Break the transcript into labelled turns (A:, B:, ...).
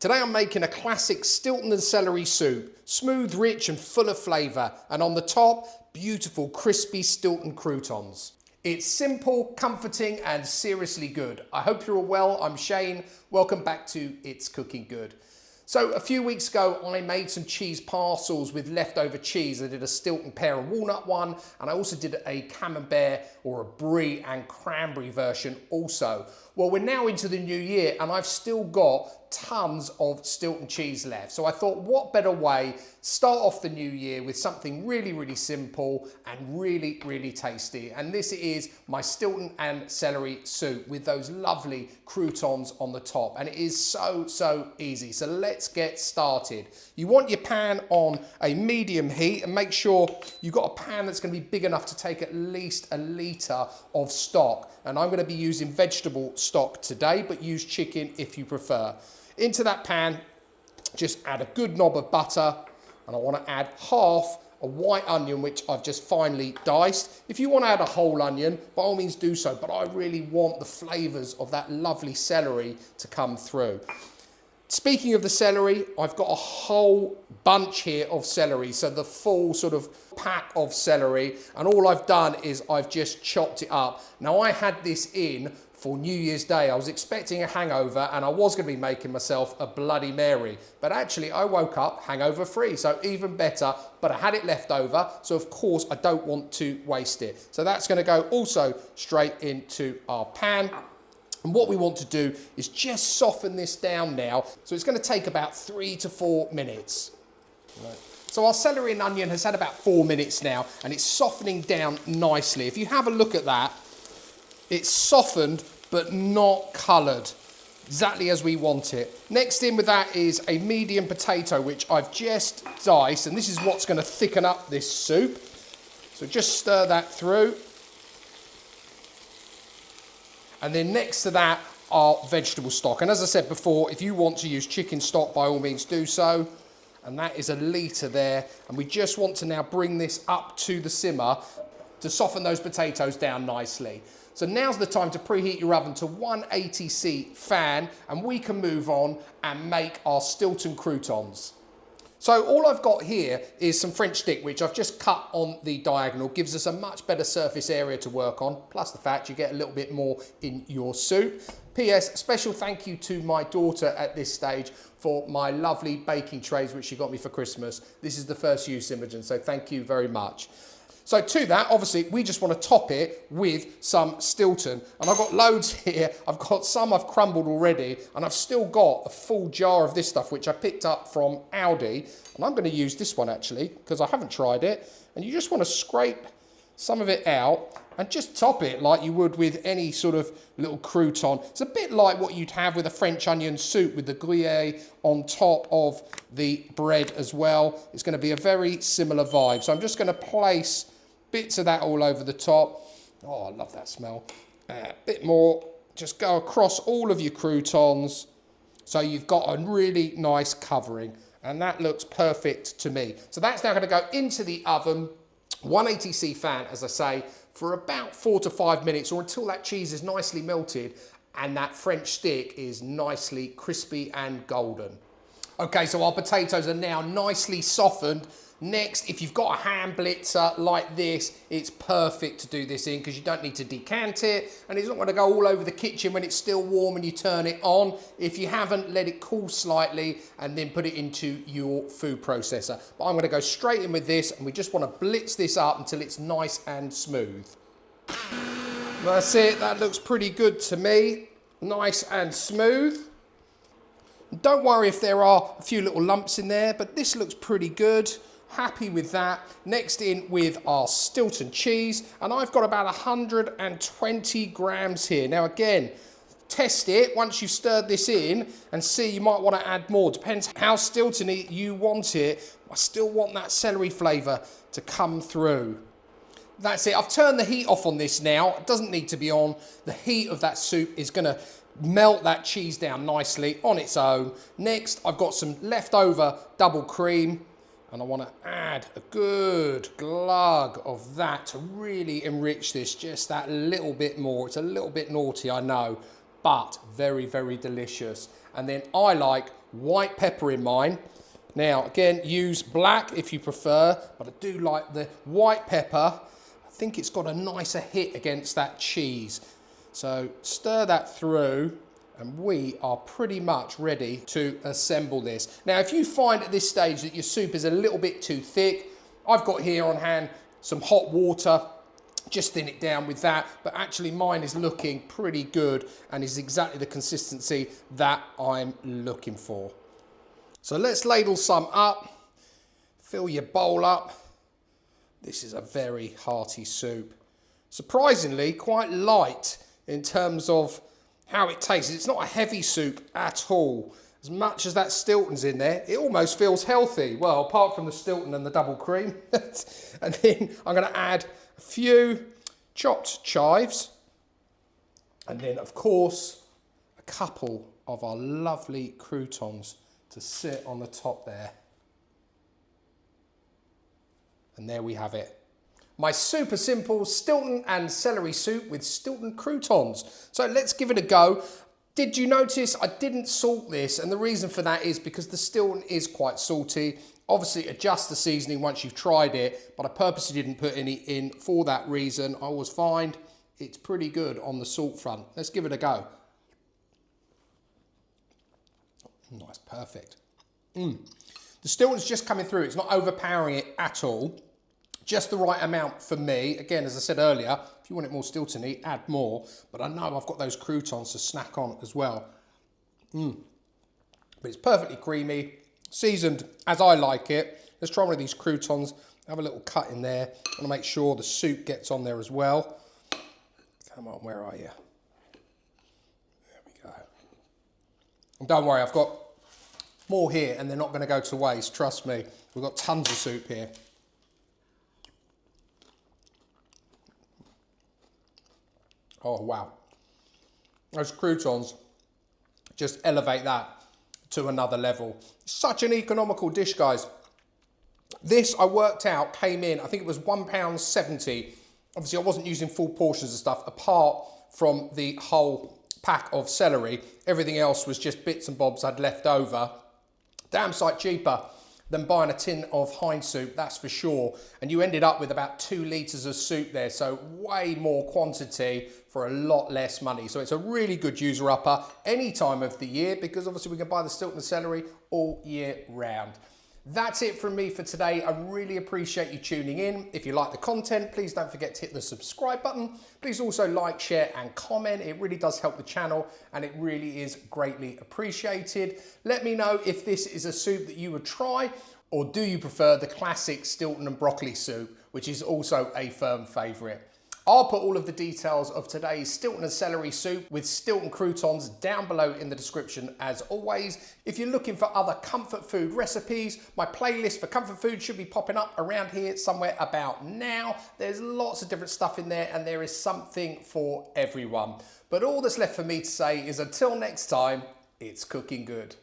A: Today I'm making a classic Stilton celery soup, smooth, rich and full of flavour, and on the top, beautiful crispy Stilton croutons. It's simple, comforting and seriously good. I hope you're all well. I'm Shane. Welcome back to It's Cooking Good. So a few weeks ago, I made some cheese parcels with leftover cheese. I did a Stilton pear and walnut one, and I also did a camembert or a brie and cranberry version also. Well, we're now into the new year and I've still got tons of Stilton cheese left. So I thought, what better way start off the new year with something really, really simple and really, really tasty. And this is my Stilton and celery soup with those lovely croutons on the top. And it is so easy. So let's get started. You want your pan on a medium heat and make sure you've got a pan that's going to be big enough to take at least a litre of stock. And I'm going to be using vegetable stock today, but use chicken if you prefer. Into that pan, just add a good knob of butter, and I want to add half a white onion, which I've just finely diced. If you want to add a whole onion, by all means do so, but I really want the flavours of that lovely celery to come through. Speaking of the celery, I've got a whole bunch here of celery, so the full sort of pack of celery, and all I've done is I've just chopped it up. Now I had this in for New Year's Day. I was expecting a hangover and I was going to be making myself a Bloody Mary, but actually I woke up hangover free, so even better, but I had it left over, so of course I don't want to waste it. So that's going to go also straight into our pan. And what we want to do is just soften this down now. So it's going to take about 3 to 4 minutes. Right. So our celery and onion has had about 4 minutes now, and it's softening down nicely. If you have a look at that, it's softened but not coloured, exactly as we want it. Next in with that is a medium potato, which I've just diced, and this is what's going to thicken up this soup. So just stir that through. And then next to that are vegetable stock. And as I said before, if you want to use chicken stock, by all means do so. And that is a litre there. And we just want to now bring this up to the simmer to soften those potatoes down nicely. So now's the time to preheat your oven to 180C fan, and we can move on and make our Stilton croutons. So all I've got here is some French stick, which I've just cut on the diagonal, gives us a much better surface area to work on, plus the fact you get a little bit more in your soup. P.S. Special thank you to my daughter at this stage for my lovely baking trays, which she got me for Christmas. This is the first use, Imogen, so thank you very much. So to that, obviously, we just want to top it with some Stilton. And I've got loads here. I've got some I've crumbled already, and I've still got a full jar of this stuff, which I picked up from Aldi. And I'm going to use this one, actually, because I haven't tried it. And you just want to scrape some of it out and just top it like you would with any sort of little crouton. It's a bit like what you'd have with a French onion soup with the Gruyere on top of the bread as well. It's going to be a very similar vibe. So I'm just going to place bits of that all over the top. Oh, I love that smell. A bit more. Just go across all of your croutons. So you've got a really nice covering. And that looks perfect to me. So that's now going to go into the oven, 180C fan, as I say, for about 4 to 5 minutes, or until that cheese is nicely melted and that French stick is nicely crispy and golden. Okay, so our potatoes are now nicely softened. Next, if you've got a hand blitzer like this, it's perfect to do this in because you don't need to decant it, and it's not going to go all over the kitchen when it's still warm and you turn it on. If you haven't, let it cool slightly and then put it into your food processor. But I'm going to go straight in with this, and we just want to blitz this up until it's nice and smooth. That's it. That looks pretty good to me. Nice and smooth. Don't worry if there are a few little lumps in there, but this looks pretty good. Happy with that. Next in with our Stilton cheese, and I've got about 120 grams here. Now again, test it once you've stirred this in and see, you might want to add more. Depends how Stilton-y you want it. I still want that celery flavour to come through. That's it. I've turned the heat off on this now. It doesn't need to be on. The heat of that soup is going to melt that cheese down nicely on its own. Next, I've got some leftover double cream, and I want to add a good glug of that to really enrich this just that little bit more. It's a little bit naughty, I know, but very, very delicious. And then I like white pepper in mine. Now, again, use black if you prefer, but I do like the white pepper. I think it's got a nicer hit against that cheese. So stir that through, and we are pretty much ready to assemble this. Now, if you find at this stage that your soup is a little bit too thick, I've got here on hand some hot water. Just thin it down with that, but actually mine is looking pretty good and is exactly the consistency that I'm looking for. So let's ladle some up, fill your bowl up. This is a very hearty soup. Surprisingly, quite light in terms of how it tastes. It's not a heavy soup at all. As much as that Stilton's in there, it almost feels healthy. Well, apart from the Stilton and the double cream. And then I'm gonna add a few chopped chives. And then, of course, a couple of our lovely croutons to sit on the top there. And there we have it. My super simple Stilton and celery soup with Stilton croutons. So let's give it a go. Did you notice I didn't salt this? And the reason for that is because the Stilton is quite salty. Obviously adjust the seasoning once you've tried it, but I purposely didn't put any in for that reason. I always find it's pretty good on the salt front. Let's give it a go. That's perfect. The Stilton's just coming through. It's not overpowering it at all. Just the right amount for me. Again, as I said earlier, if you want it more Stilton-y, add more. But I know I've got those croutons to snack on as well. But it's perfectly creamy, seasoned as I like it. Let's try one of these croutons. Have a little cut in there. I want to make sure the soup gets on there as well. Come on, where are you? There we go. And don't worry, I've got more here and they're not going to go to waste. Trust me, we've got tons of soup here. Oh, wow. Those croutons just elevate that to another level. Such an economical dish, guys. This, I worked out, came in, I think it was £1.70. Obviously, I wasn't using full portions of stuff, apart from the whole pack of celery. Everything else was just bits and bobs I'd left over. Damn sight cheaper than buying a tin of Heinz soup, that's for sure. And you ended up with about 2 litres of soup there, so way more quantity for a lot less money. So it's a really good user upper any time of the year, because obviously we can buy the Stilton Celery all year round. That's it from me for today. I really appreciate you tuning in. If you like the content, please don't forget to hit the subscribe button. Please also like, share and comment. It really does help the channel and it really is greatly appreciated. Let me know if this is a soup that you would try, or do you prefer the classic Stilton and broccoli soup, which is also a firm favourite. I'll put all of the details of today's Stilton and celery soup with Stilton croutons down below in the description as always. If you're looking for other comfort food recipes, my playlist for comfort food should be popping up around here somewhere about now. There's lots of different stuff in there and there is something for everyone. But all that's left for me to say is until next time, it's cooking good.